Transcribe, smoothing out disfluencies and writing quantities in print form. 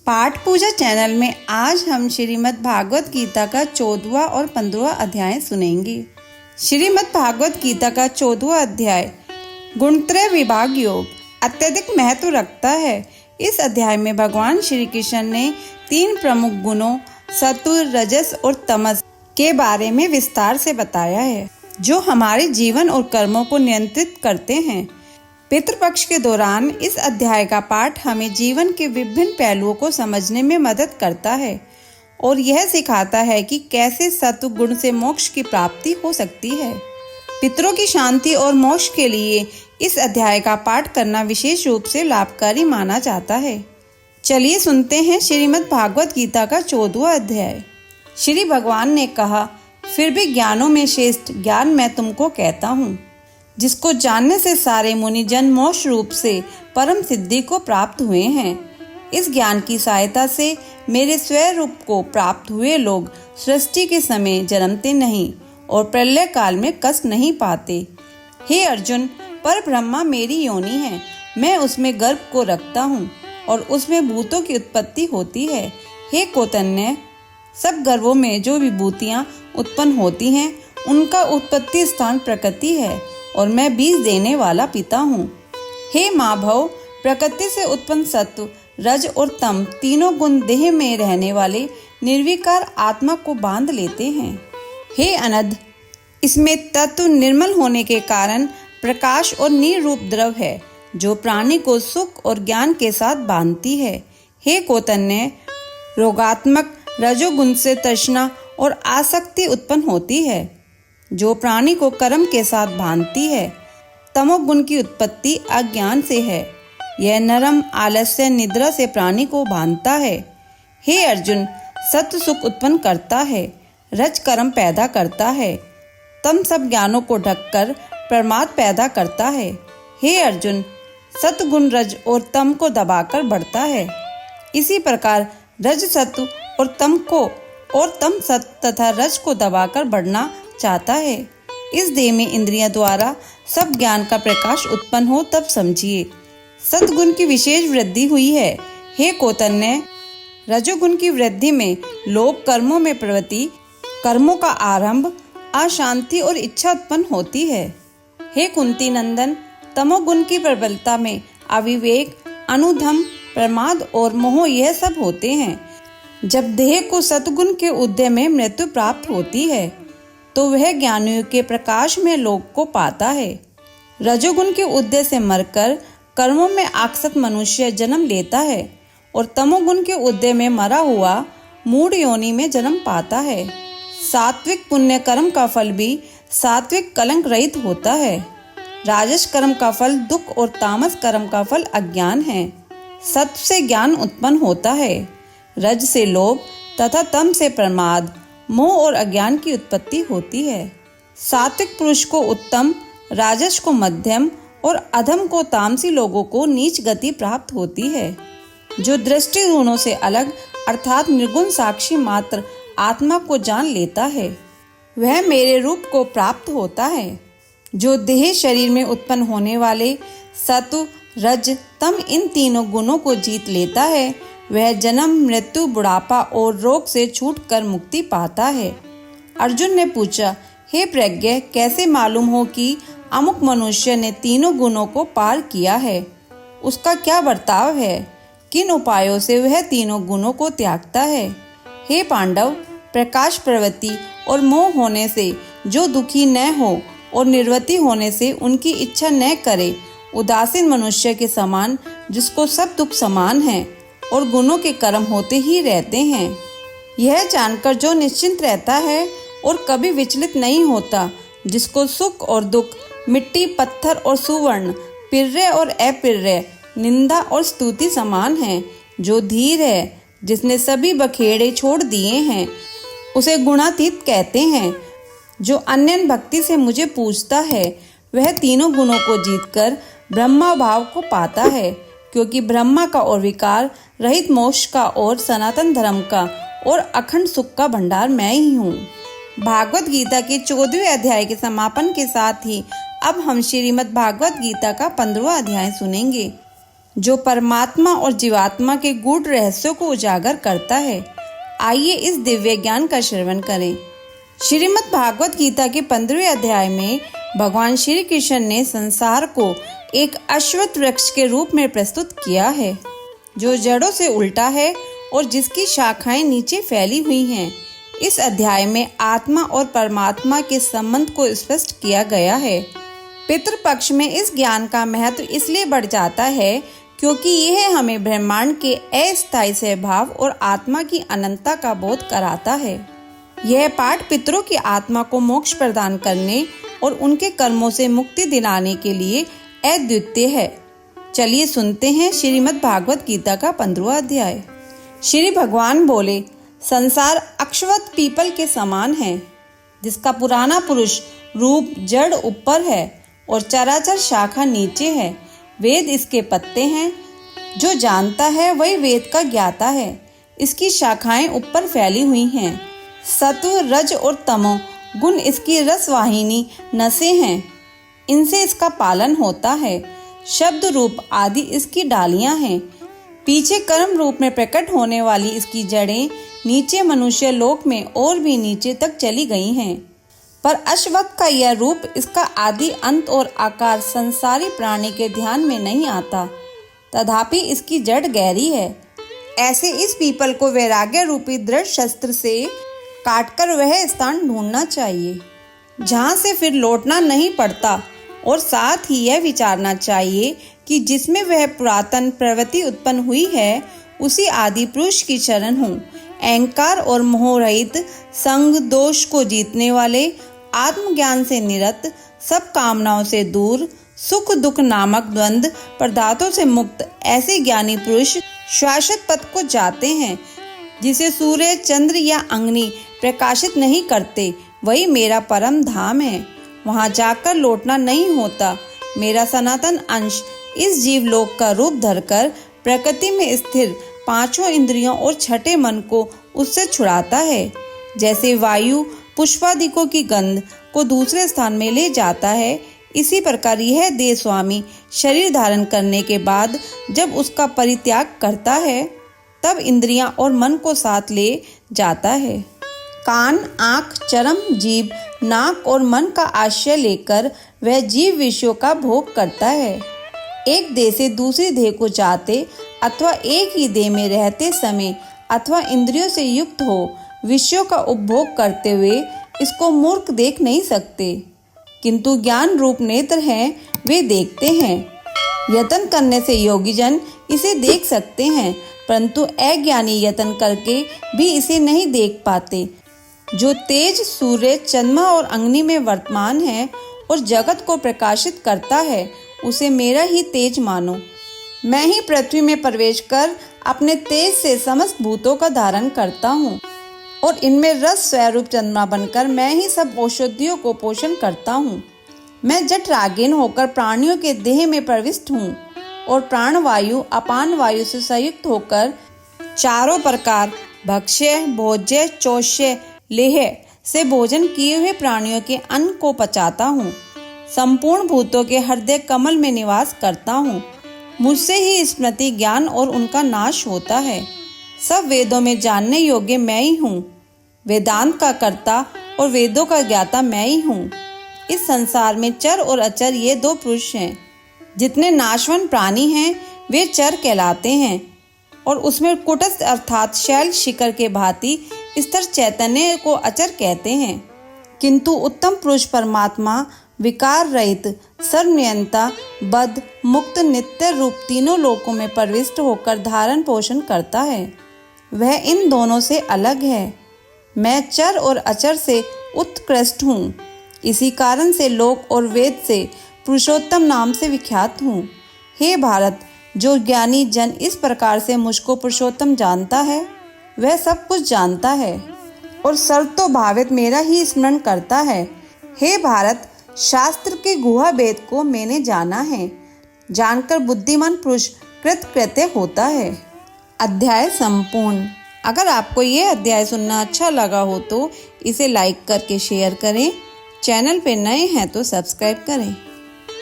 पाठ पूजा चैनल में आज हम श्रीमद् भागवत गीता का 14वां और 15वां अध्याय सुनेंगे। श्रीमद् भागवत गीता का 14वां अध्याय गुणत्रय विभाग योग अत्यधिक महत्व रखता है। इस अध्याय में भगवान श्री कृष्ण ने 3 प्रमुख गुणों सत्व, रजस और तमस के बारे में विस्तार से बताया है, जो हमारे जीवन और कर्मों को नियंत्रित करते हैं। पितृपक्ष के दौरान इस अध्याय का पाठ हमें जीवन के विभिन्न पहलुओं को समझने में मदद करता है और यह सिखाता है कि कैसे सत्व गुण से मोक्ष की प्राप्ति हो सकती है। पितरों की शांति और मोक्ष के लिए इस अध्याय का पाठ करना विशेष रूप से लाभकारी माना जाता है। चलिए सुनते हैं श्रीमद् भागवत गीता का 14वां अध्याय। श्री भगवान ने कहा, फिर भी ज्ञानों में श्रेष्ठ ज्ञान मैं तुमको कहता हूँ, जिसको जानने से सारे मुनिजन मोक्ष रूप से परम सिद्धि को प्राप्त हुए हैं। इस ज्ञान की सहायता से मेरे स्वयं रूप को प्राप्त हुए लोग सृष्टि के समय जन्मते नहीं और प्रलय काल में कष्ट नहीं पाते। हे अर्जुन, पर ब्रह्मा मेरी योनि है, मैं उसमें गर्भ को रखता हूँ और उसमें भूतों की उत्पत्ति होती है। हे कौतन्य, सब गर्भों में जो विभूतियाँ उत्पन्न होती हैं, उनका उत्पत्ति स्थान प्रकृति है और मैं बीज देने वाला पिता हूँ। हे माभव, प्रकृति से उत्पन्न सत्व, रज और तम तीनों गुण देह में रहने वाले निर्विकार आत्मा को बांध लेते हैं। हे अनद, इसमें तत्व निर्मल होने के कारण प्रकाश और निर्रूप द्रव है, जो प्राणी को सुख और ज्ञान के साथ बांधती है। हे कौतन्य, रोगात्मक रजोगुण से तृष्णा और आसक्ति उत्पन्न होती है, जो प्राणी को कर्म के साथ बांधती है। तमोगुण की उत्पत्ति अज्ञान से है, यह नरम आलस्य निद्रा से प्राणी को बांधता है। हे अर्जुन, सत्व सुख उत्पन्न करता है, रज कर्म पैदा करता है, तम सब ज्ञानों को ढककर प्रमाद पैदा करता है। हे अर्जुन, सत्वगुण रज और तम को दबाकर बढ़ता है। इसी प्रकार रज सत्व और तम सत्व तथा रज को दबाकर बढ़ना चाहता है। इस देह में इंद्रियां द्वारा सब ज्ञान का प्रकाश उत्पन्न हो तब समझिए सत्गुण की विशेष वृद्धि हुई है। हे कौतन्य, रजोगुण की वृद्धि में लोभ, कर्मों में प्रवृत्ति, कर्मों का आरंभ, अशांति और इच्छा उत्पन्न होती है। हे कुंती नंदन, तमोगुण की प्रबलता में अविवेक, अनुधम, प्रमाद और मोह यह सब होते हैं। जब देह को सत्गुण के उदय में मृत्यु प्राप्त होती है, तो वह ज्ञानियों के प्रकाश में लोक को पाता है। रजोगुण के उदय से मरकर कर्मों में आसक्त मनुष्य जन्म लेता है और तमोगुण के उदय में मरा हुआ मूढ़ योनि में जन्म पाता है। सात्विक पुण्य कर्म का फल भी सात्विक कलंक रहित होता है। राजस कर्म का फल दुख और तामस कर्म का फल अज्ञान है। सत्व से ज्ञान उत्पन्न होता है, रज से लोभ तथा तम से प्रमाद, मोह और अज्ञान की उत्पत्ति होती है। सात्विक पुरुष को उत्तम, राजस को मध्यम और अधम को तामसी लोगों को नीच गति प्राप्त होती है। जो दृष्टि गुणों से अलग अर्थात निर्गुण साक्षी मात्र आत्मा को जान लेता है, वह मेरे रूप को प्राप्त होता है। जो देह शरीर में उत्पन्न होने वाले सत्व, रज, तम इन तीनों गुणों को जीत लेता है, वह जन्म, मृत्यु, बुढ़ापा और रोग से छूटकर मुक्ति पाता है। अर्जुन ने पूछा, हे प्रज्ञ, कैसे मालूम हो कि अमुक मनुष्य ने तीनों गुणों को पार किया है? उसका क्या बर्ताव है? किन उपायों से वह तीनों गुणों को त्यागता है? हे पांडव, प्रकाश, प्रवृत्ति और मोह होने से जो दुखी न हो और निर्वृत्ति होने से उनकी इच्छा न करे, उदासीन मनुष्य के समान, जिसको सब दुख समान है और गुणों के कर्म होते ही रहते हैं, यह जानकर जो निश्चिंत रहता है और कभी विचलित नहीं होता, जिसको सुख और दुख, मिट्टी, पत्थर और सुवर्ण, पिर्य और अपिर्य, निंदा और स्तुति समान है, जो धीर है, जिसने सभी बखेड़े छोड़ दिए हैं, उसे गुणातीत कहते हैं। जो अन्य भक्ति से मुझे पूजता है, वह तीनों गुणों को जीतकर ब्रह्मा भाव को पाता है, क्योंकि ब्रह्मा का और विकार रहित मोक्ष का और सनातन धर्म का और अखंड सुख का भंडार मैं ही हूँ। भागवत गीता के 14वें अध्याय के समापन के साथ ही अब हम श्रीमद् भागवत गीता का 15वां अध्याय सुनेंगे। जो परमात्मा और जीवात्मा के गूढ़ रहस्यों को उजागर करता है। आइए इस दिव्य ज्ञान का श्रवण करें। श्रीमद् भागवत गीता के 15वें अध्याय में भगवान श्री कृष्ण ने संसार को एक अश्वत्थ वृक्ष के रूप में प्रस्तुत किया है, जो जड़ों से उल्टा है और जिसकी शाखाएं नीचे फैली हुई हैं। इस अध्याय में आत्मा और परमात्मा के संबंध को स्पष्ट किया गया है। पितृपक्ष में इस ज्ञान का महत्व इसलिए बढ़ जाता है क्योंकि यह हमें ब्रह्मांड के अस्थायी स्वभाव और आत्मा की अनंतता का बोध कराता है। यह पाठ पितरों की आत्मा को मोक्ष प्रदान करने और उनके कर्मों से मुक्ति दिलाने के लिए अद्वितीय है। चलिए सुनते हैं श्रीमद् भागवत गीता का 15वां अध्याय। श्री भगवान बोले, संसार अक्षवत पीपल के समान है, जिसका पुराना पुरुष रूप जड़ ऊपर है और चराचर शाखा नीचे है। वेद इसके पत्ते हैं। जो जानता है वही वेद का ज्ञाता है। इसकी शाखाएं ऊपर फैली हुई हैं। सत्व, रज और तमो गुण इसकी रसवाहिनी नसें हैं। इनसे इसका पालन होता है। शब्द रूप आदि इसकी डालियां हैं। पीछे कर्म रूप में प्रकट होने वाली इसकी जड़ें नीचे मनुष्य लोक में और भी नीचे तक चली गई हैं। पर अश्वत्थ का यह रूप, इसका आदि अंत और आकार संसारी प्राणी के ध्यान में नहीं आता। तथापि इसकी जड़ गहरी है। ऐसे इस पीपल को वैराग्य रूपी दृढ़ शस्त्र से काटकर वह स्थान ढूंढना चाहिए जहाँ से फिर लौटना नहीं पड़ता, और साथ ही यह विचारना चाहिए कि जिसमें वह पुरातन प्रवृत्ति उत्पन्न हुई है उसी आदि पुरुष की शरण हूँ। अहंकार और मोह रहित, संग दोष को जीतने वाले, आत्मज्ञान से निरत, सब कामनाओं से दूर, सुख दुख नामक द्वंद्व पदार्थों से मुक्त ऐसे ज्ञानी पुरुष शाश्वत पथ को जाते हैं। जिसे सूर्य, चंद्र या अग्नि प्रकाशित नहीं करते, वही मेरा परम धाम है। वहां जाकर लौटना नहीं होता। मेरा सनातन अंश इस जीवलोक का रूप धरकर प्रकृति में स्थिर पांचों इंद्रियों और छठे मन को उससे छुड़ाता है। जैसे वायु पुष्पादिकों की गंध को दूसरे स्थान में ले जाता है, इसी प्रकार यह देह स्वामी शरीर धारण करने के बाद जब उसका परित्याग करता है, तब इंद्रियां और मन को साथ ले जाता है। कान, आँख, चर्म, जीभ, नाक और मन का आश्रय लेकर वह जीव विषयों का भोग करता है। एक देह से दूसरी देह को जाते अथवा एक ही देह में रहते समय अथवा इंद्रियों से युक्त हो विषयों का उपभोग करते हुए इसको मूर्ख देख नहीं सकते, किंतु ज्ञान रूप नेत्र हैं, वे देखते हैं। यत्न करने से योगी जन इसे देख सकते हैं, परंतु अज्ञानी यत्न करके भी इसे नहीं देख पाते। जो तेज सूर्य, चंद्रमा और अग्नि में वर्तमान है और जगत को प्रकाशित करता है, उसे मेरा ही तेज मानो। मैं ही पृथ्वी में प्रवेश कर अपने तेज से समस्त भूतों का धारण करता हूँ और इनमें रस स्वरूप चंद्रमा बनकर मैं ही सब औषधियों को पोषण करता हूँ। मैं जठराग्नि होकर प्राणियों के देह में प्रविष्ट हूँ और प्राणवायु अपान वायु से संयुक्त होकर चारों प्रकार भक्ष्य, भोज्य, चोष्य, लेह से भोजन किए हुए प्राणियों के अन्न को पचाता हूँ। संपूर्ण भूतों के हृदय कमल में निवास करता हूँ। मुझसे ही स्मृति, ज्ञान और उनका नाश होता है। सब वेदों में जानने योग्य मैं ही हूँ। वेदांत का कर्ता और वेदों का ज्ञाता मैं ही हूँ। इस संसार में चर और अचर ये दो पुरुष हैं। जितने नाशवान प्राणी हैं वे चर कहलाते हैं और उसमें कुटस्थ अर्थात शैल शिखर के भांति स्थिर चैतन्य को अचर कहते हैं। किंतु उत्तम पुरुष परमात्मा विकार रहित, सर्वनियंता, बद्ध, मुक्त, नित्य रूप तीनों लोकों में प्रविष्ट होकर धारण पोषण करता है। वह इन दोनों से अलग है। मैं चर और अचर से उत्कृष्ट हूँ। इसी कारण से लोक और वेद से पुरुषोत्तम नाम से विख्यात हूँ। हे भारत, जो ज्ञानी जन इस प्रकार से मुझको पुरुषोत्तम जानता है, वह सब कुछ जानता है और सर्वतो भावित मेरा ही स्मरण करता है। हे भारत, शास्त्र के गुहा वेद को मैंने जाना है। जानकर बुद्धिमान पुरुष कृतकृत्य होता है। अध्याय संपूर्ण। अगर आपको ये अध्याय सुनना अच्छा लगा हो तो इसे लाइक करके शेयर करें। चैनल पे नए हैं तो सब्सक्राइब करें।